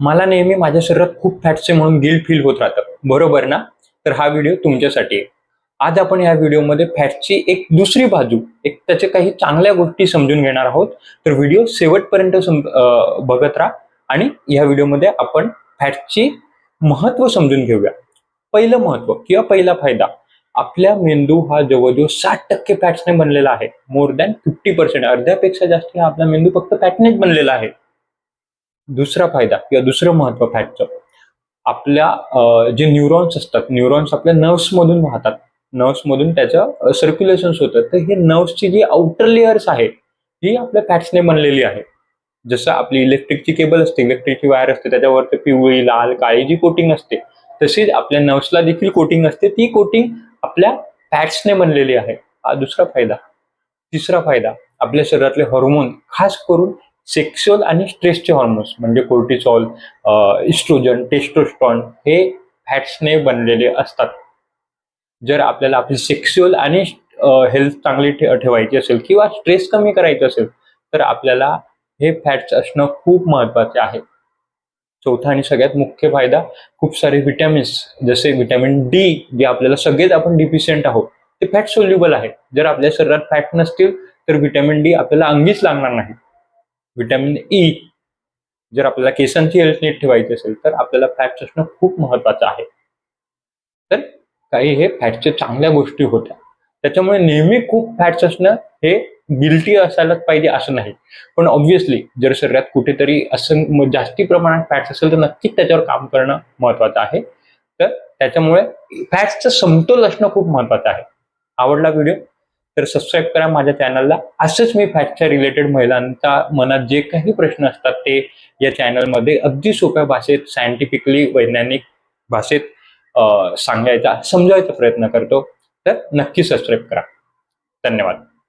मला नेहमी माझ्या शरीरात खूप फॅट्स आहे म्हणून गिल्ट फील होत राहतं, बरोबर ना? तर हा व्हिडिओ तुमच्यासाठी आहे. आज आपण या व्हिडिओमध्ये फॅटची एक दुसरी बाजू, एक त्याचे काही चांगल्या गोष्टी समजून घेणार आहोत. तर व्हिडिओ शेवटपर्यंत बघत राहा आणि या व्हिडिओमध्ये आपण फॅटची महत्व समजून घेऊया. पहिलं महत्व किंवा पहिला फायदा, आपल्या मेंदू हा जवळजवळ 60% फॅट्सने बनलेला आहे. मोर दॅन 50%, अर्ध्यापेक्षा जास्त हा आपला मेंदू फक्त फॅटनेच बनलेला आहे. दुसरा फायदा किंवा दुसरं महत्व फॅटचं, आपल्या जे न्यूरॉन्स असतात, न्यूरॉन्स आपल्या नर्व्स मधून वाहतात, नर्व्स मधून त्याचं सर्क्युलेशन होतं. तर हे नर्व्सची जी आउटर लेयर्स आहे ही आपल्या फॅट्सने बनलेली आहे. जसं आपली इलेक्ट्रिकची केबल असते, इलेक्ट्रिकची वायर असते, त्याच्यावरती पिवळी, लाल, काळी जी कोटिंग असते, तशीच आपल्या नर्व्सला देखील कोटिंग असते. ती कोटिंग आपल्या फॅट्सने बनलेली आहे. हा दुसरा फायदा. तिसरा फायदा, आपल्या शरीरातले हॉर्मोन, खास करून सेक्शुअल आणि स्ट्रेसचे हॉर्मोन्स म्हणजे कोर्टिसॉल, इस्ट्रोजन, टेस्टोस्टेरॉन, हे फॅट्सने बनलेले असतात. जर आपल्याला आपली सेक्शुअल आणि हेल्थ चांगली ठेवायची असेल किंवा स्ट्रेस कमी करायचा असेल, तर आपल्याला हे फॅट्स असणं खूप महत्वाचे आहे. चौथा आणि सगळ्यात मुख्य फायदा, खूप सारे विटॅमिन्स, जसे व्हिटॅमिन डी, जे आपल्याला सगळेच आपण डिफिशियंट आहोत, ते फॅट सोल्युबल आहे. जर आपल्या शरीरात फॅट नसतील तर व्हिटॅमिन डी आपल्याला अंगीच लागणार नाही. व्हिटॅमिन ई, जर आपल्याला केसांची हेल्थ नीट ठेवायची असेल तर आपल्याला फॅट्स असणं खूप महत्वाचं आहे. तर काही हे फॅटच्या चांगल्या गोष्टी होत्या. त्याच्यामुळे नेहमी खूप फॅट्स असणं हे गिल्टी असायलाच पाहिजे असं नाही. पण ऑब्व्हियसली जर शरीरात कुठेतरी असं जास्ती प्रमाणात फॅट्स असेल तर नक्कीच त्याच्यावर काम करणं महत्वाचं आहे. तर त्याच्यामुळे फॅट्सचं समतोल असणं खूप महत्वाचं आहे. आवडला व्हिडिओ तर सबस्क्राईब करा माझ्या चॅनलला. असंच मी फॅटच्या रिलेटेड महिलांच्या मनात जे काही प्रश्न असतात ते या चॅनलमध्ये अगदी सोप्या भाषेत, सायंटिफिकली, वैज्ञानिक भाषेत सांगायचा, समजायचा प्रयत्न करतो. तर नक्की सबस्क्राईब करा. धन्यवाद.